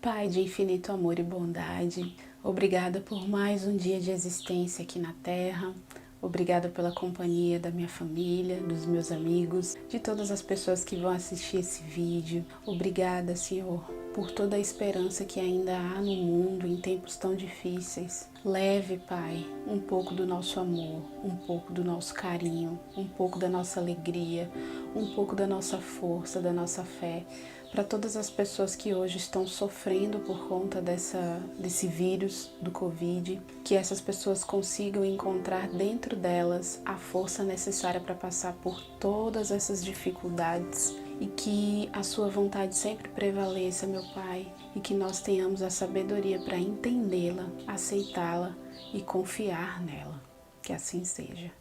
Pai de infinito amor e bondade, obrigada por mais um dia de existência aqui na Terra. Obrigada pela companhia da minha família, dos meus amigos, de todas as pessoas que vão assistir esse vídeo. Obrigada, Senhor, por toda a esperança que ainda há no mundo em tempos tão difíceis. Leve, Pai, um pouco do nosso amor, um pouco do nosso carinho, um pouco da nossa alegria, um pouco da nossa força, da nossa fé, para todas as pessoas que hoje estão sofrendo por conta desse vírus do Covid, que essas pessoas consigam encontrar dentro delas a força necessária para passar por todas essas dificuldades e que a sua vontade sempre prevaleça, meu Pai, e que nós tenhamos a sabedoria para entendê-la, aceitá-la e confiar nela. Que assim seja.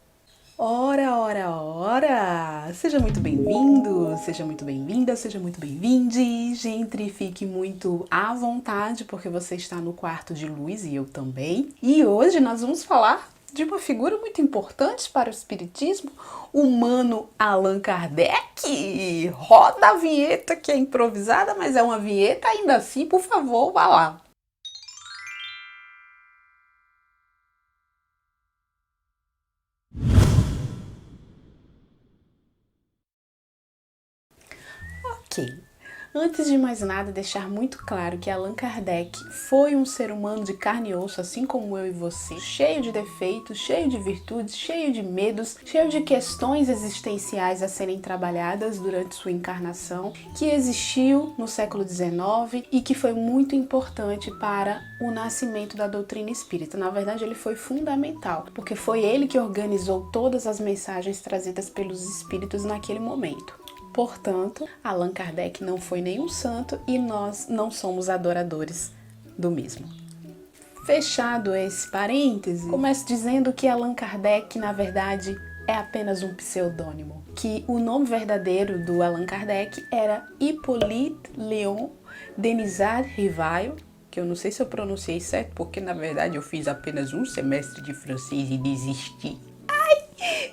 Ora, ora, ora! Seja muito bem-vindo, seja muito bem-vinda, seja muito bem-vinde. Gente, fique muito à vontade porque você está no quarto de luz e eu também. E hoje nós vamos falar de uma figura muito importante para o espiritismo, o humano Allan Kardec. Roda a vinheta que é improvisada, mas é uma vinheta ainda assim, por favor, vá lá. Ok. Antes de mais nada, deixar muito claro que Allan Kardec foi um ser humano de carne e osso, assim como eu e você, cheio de defeitos, cheio de virtudes, cheio de medos, cheio de questões existenciais a serem trabalhadas durante sua encarnação, que existiu no século XIX e que foi muito importante para o nascimento da doutrina espírita. Na verdade, ele foi fundamental, porque foi ele que organizou todas as mensagens trazidas pelos espíritos naquele momento. Portanto, Allan Kardec não foi nenhum santo e nós não somos adoradores do mesmo. Fechado esse parêntese, começo dizendo que Allan Kardec, na verdade, é apenas um pseudônimo. Que o nome verdadeiro do Allan Kardec era Hippolyte Léon Denisard Rivail, que eu não sei se eu pronunciei certo, porque na verdade eu fiz apenas um semestre de francês e desisti.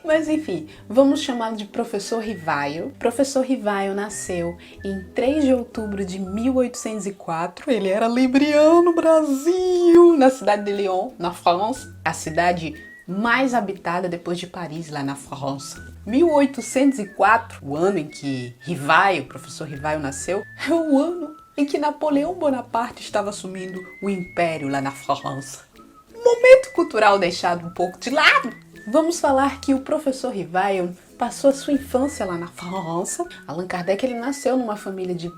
Mas enfim, vamos chamá-lo de Professor Rivail. Professor Rivail nasceu em 3 de outubro de 1804. Ele era libriano, Brasil, na cidade de Lyon, na França, a cidade mais habitada depois de Paris, lá na França. 1804, o ano em que Rivail, professor Rivail, nasceu, é o ano em que Napoleão Bonaparte estava assumindo o império lá na França. Momento cultural deixado um pouco de lado. Vamos falar que o professor Rivail passou a sua infância lá na França. Allan Kardec ele nasceu numa família de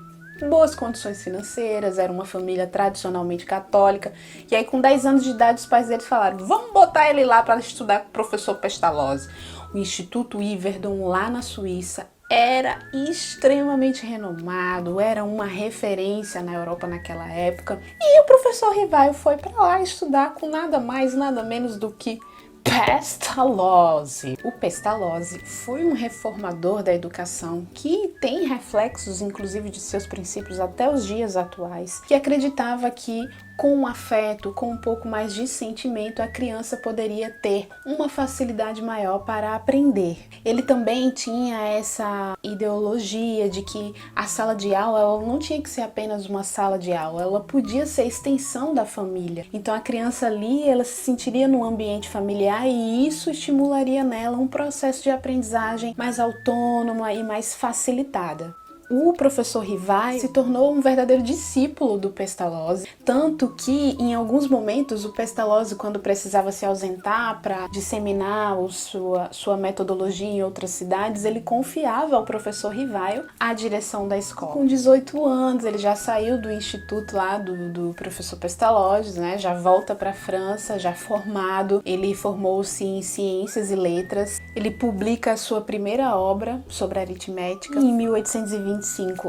boas condições financeiras, era uma família tradicionalmente católica. E aí com 10 anos de idade os pais dele falaram, vamos botar ele lá para estudar com o professor Pestalozzi. O Instituto Yverdon lá na Suíça era extremamente renomado, era uma referência na Europa naquela época. E o professor Rivail foi para lá estudar com nada mais, nada menos do que Pestalozzi. O Pestalozzi foi um reformador da educação que tem reflexos, inclusive, de seus princípios até os dias atuais, que acreditava que com afeto, com um pouco mais de sentimento, a criança poderia ter uma facilidade maior para aprender. Ele também tinha essa ideologia de que a sala de aula ela não tinha que ser apenas uma sala de aula, ela podia ser extensão da família. Então a criança ali, ela se sentiria num ambiente familiar e isso estimularia nela um processo de aprendizagem mais autônoma e mais facilitada. O professor Rivail se tornou um verdadeiro discípulo do Pestalozzi, tanto que em alguns momentos o Pestalozzi, quando precisava se ausentar para disseminar sua metodologia em outras cidades, ele confiava ao professor Rivail a direção da escola. Com 18 anos ele já saiu do instituto lá do professor Pestalozzi, né? Já volta para a França, já formado, ele formou-se em ciências e letras, ele publica a sua primeira obra sobre aritmética em 1820.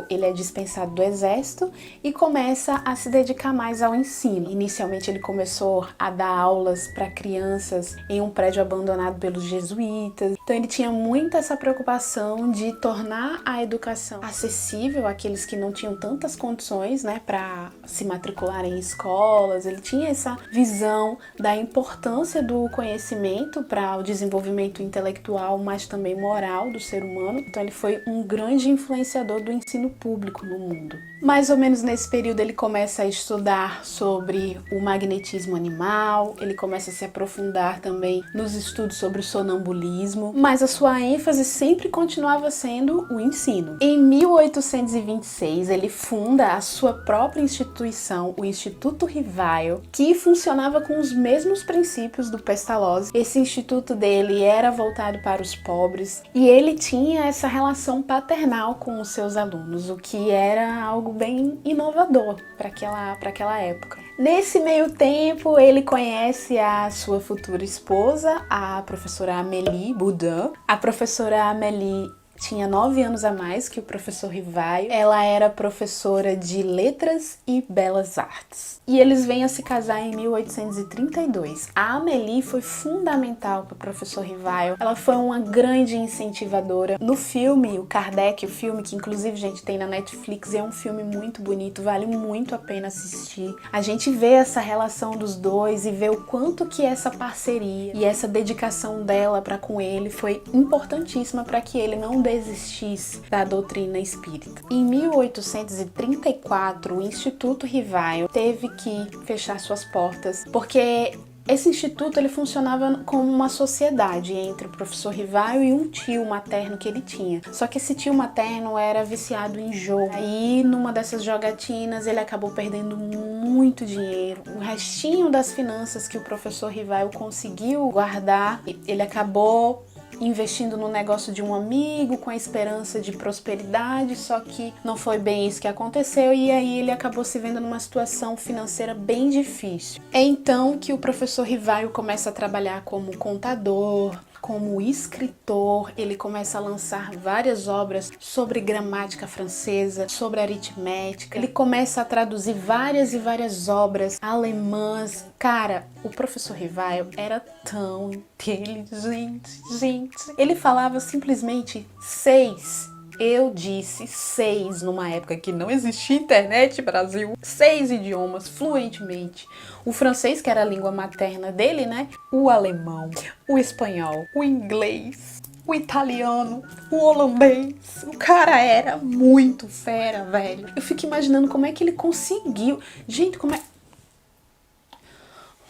Ele é dispensado do exército e começa a se dedicar mais ao ensino. Inicialmente ele começou a dar aulas para crianças em um prédio abandonado pelos jesuítas. Então ele tinha muito essa preocupação de tornar a educação acessível àqueles que não tinham tantas condições, né, para se matricular em escolas. Ele tinha essa visão da importância do conhecimento para o desenvolvimento intelectual, mas também moral do ser humano. Então ele foi um grande influenciador do ensino público no mundo. Mais ou menos nesse período ele começa a estudar sobre o magnetismo animal, ele começa a se aprofundar também nos estudos sobre o sonambulismo, mas a sua ênfase sempre continuava sendo o ensino. Em 1826 ele funda a sua própria instituição, o Instituto Rivaio, que funcionava com os mesmos princípios do Pestalozzi. Esse instituto dele era voltado para os pobres e ele tinha essa relação paternal com os seus alunos, o que era algo bem inovador para aquela época. Nesse meio tempo, ele conhece a sua futura esposa, a professora Amélie Boudin. A professora Amélie tinha 9 anos a mais que o professor Rivaio. Ela era professora de letras e belas artes. E eles vêm a se casar em 1832. A Amélie foi fundamental para o professor Rivaio. Ela foi uma grande incentivadora. No filme, o Kardec, o filme que inclusive, gente, tem na Netflix, é um filme muito bonito, vale muito a pena assistir. A gente vê essa relação dos dois e vê o quanto que essa parceria e essa dedicação dela para com ele foi importantíssima para que ele não desistisse da doutrina espírita. Em 1834, o Instituto Rivaio teve que fechar suas portas, porque esse instituto ele funcionava como uma sociedade entre o professor Rivaio e um tio materno que ele tinha. Só que esse tio materno era viciado em jogo. Aí, numa dessas jogatinas, ele acabou perdendo muito dinheiro. O restinho das finanças que o professor Rivaio conseguiu guardar, ele acabou investindo no negócio de um amigo com a esperança de prosperidade, só que não foi bem isso que aconteceu e aí ele acabou se vendo numa situação financeira bem difícil. É então que o professor Rivaio começa a trabalhar como contador, como escritor. Ele começa a lançar várias obras sobre gramática francesa, sobre aritmética. Ele começa a traduzir várias e várias obras alemãs. Cara, o professor Rivaio era tão inteligente, gente. Ele falava simplesmente 6. Eu disse 6 numa época que não existia internet, Brasil. 6 idiomas fluentemente. O francês, que era a língua materna dele, né? O alemão, o espanhol, o inglês, o italiano, o holandês. O cara era muito fera, velho. Eu fico imaginando como é que ele conseguiu. Gente, como é...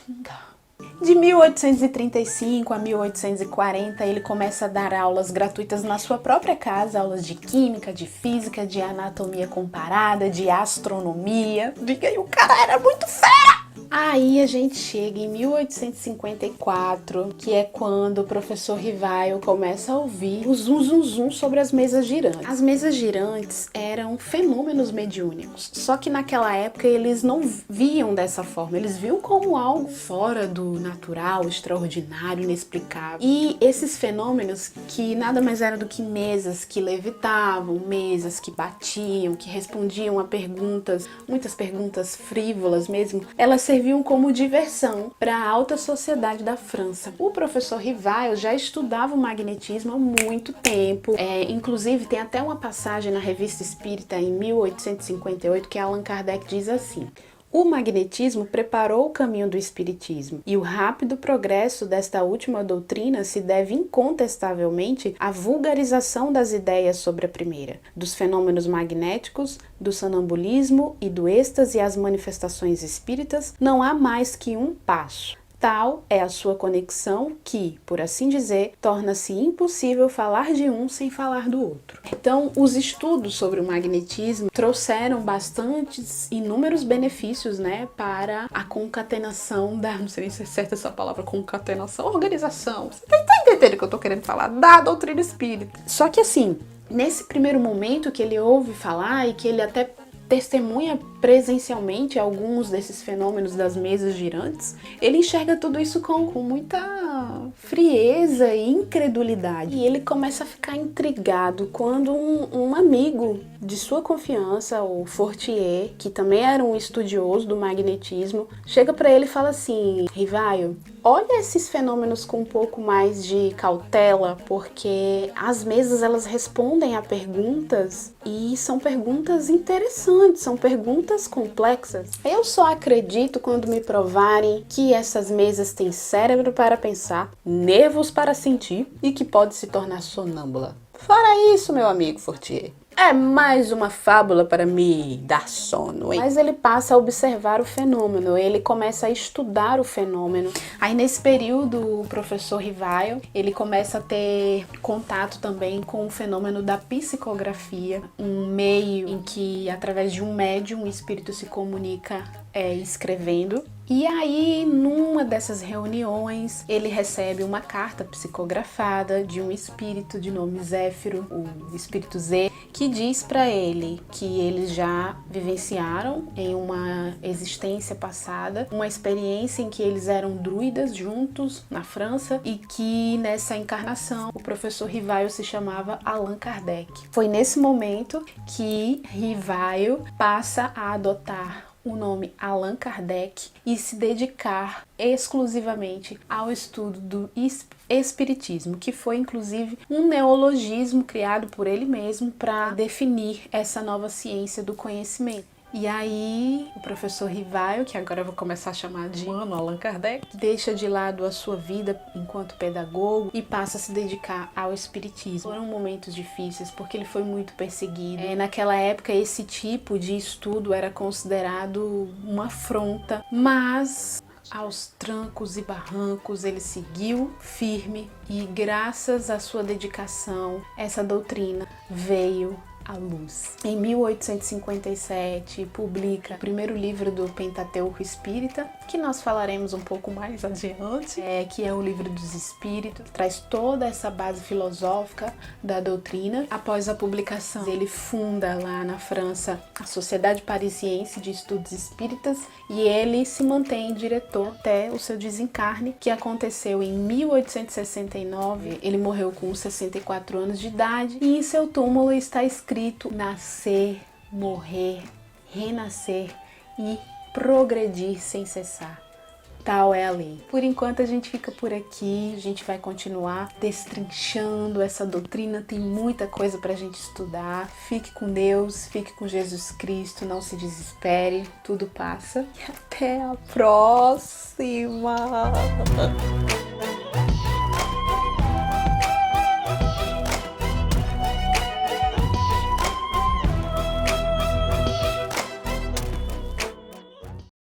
Não dá. De 1835 a 1840, ele começa a dar aulas gratuitas na sua própria casa, aulas de química, de física, de anatomia comparada, de astronomia. Diga aí, o cara era muito fera! Aí a gente chega em 1854, que é quando o professor Rivaio começa a ouvir o zum zum zum sobre as mesas girantes. As mesas girantes eram fenômenos mediúnicos, só que naquela época eles não viam dessa forma, eles viam como algo fora do natural, extraordinário, inexplicável. E esses fenômenos, que nada mais eram do que mesas que levitavam, mesas que batiam, que respondiam a perguntas, muitas perguntas frívolas mesmo, elas serviam como diversão para a alta sociedade da França. O professor Rivaio já estudava o magnetismo há muito tempo. Inclusive, tem até uma passagem na Revista Espírita em 1858 que Allan Kardec diz assim: o magnetismo preparou o caminho do espiritismo e o rápido progresso desta última doutrina se deve incontestavelmente à vulgarização das ideias sobre a primeira, dos fenômenos magnéticos, do sonambulismo e do êxtase às manifestações espíritas. Não há mais que um passo. Tal é a sua conexão que, por assim dizer, torna-se impossível falar de um sem falar do outro. Então, os estudos sobre o magnetismo trouxeram inúmeros benefícios, né, para a concatenação não sei se é certa essa palavra, concatenação, organização. Você tá entendendo o que eu tô querendo falar? Da doutrina espírita. Só que assim, nesse primeiro momento que ele ouve falar e que ele até testemunha presencialmente alguns desses fenômenos das mesas girantes, ele enxerga tudo isso com muita frieza e incredulidade. E ele começa a ficar intrigado quando um amigo de sua confiança, o Fortier, que também era um estudioso do magnetismo, chega para ele e fala assim: Rivaio, olha esses fenômenos com um pouco mais de cautela, porque as mesas elas respondem a perguntas e são perguntas interessantes, são perguntas complexas. Eu só acredito quando me provarem que essas mesas têm cérebro para pensar, nervos para sentir e que pode se tornar sonâmbula. Fora isso, meu amigo Fortier, É mais uma fábula para me dar sono, hein? Mas ele passa a observar o fenômeno, ele começa a estudar o fenômeno. Aí nesse período, o professor Rivaio, ele começa a ter contato também com o fenômeno da psicografia, um meio em que, através de um médium, o espírito se comunica escrevendo. E aí, numa dessas reuniões, ele recebe uma carta psicografada de um espírito de nome Zéfiro, o espírito Z, que diz para ele que eles já vivenciaram em uma existência passada uma experiência em que eles eram druidas juntos na França e que nessa encarnação o professor Rivaio se chamava Allan Kardec. Foi nesse momento que Rivaio passa a adotar o nome Allan Kardec e se dedicar exclusivamente ao estudo do espiritismo, que foi inclusive um neologismo criado por ele mesmo para definir essa nova ciência do conhecimento. E aí, o professor Rivaio, que agora eu vou começar a chamar de Mano Allan Kardec, deixa de lado a sua vida enquanto pedagogo e passa a se dedicar ao espiritismo. Foram momentos difíceis porque ele foi muito perseguido. Naquela época, esse tipo de estudo era considerado uma afronta, mas aos trancos e barrancos ele seguiu firme e, graças à sua dedicação, essa doutrina veio à luz. Em 1857, publica o primeiro livro do Pentateuco Espírita, que nós falaremos um pouco mais adiante, que é o Livro dos Espíritos, traz toda essa base filosófica da doutrina. Após a publicação, ele funda lá na França a Sociedade Parisiense de Estudos Espíritas e ele se mantém diretor até o seu desencarne, que aconteceu em 1869. Ele morreu com 64 anos de idade e em seu túmulo está escrito: nascer, morrer, renascer e progredir sem cessar. Tal é a lei. Por enquanto a gente fica por aqui, a gente vai continuar destrinchando essa doutrina, tem muita coisa pra gente estudar. Fique com Deus, fique com Jesus Cristo, não se desespere, tudo passa. E até a próxima!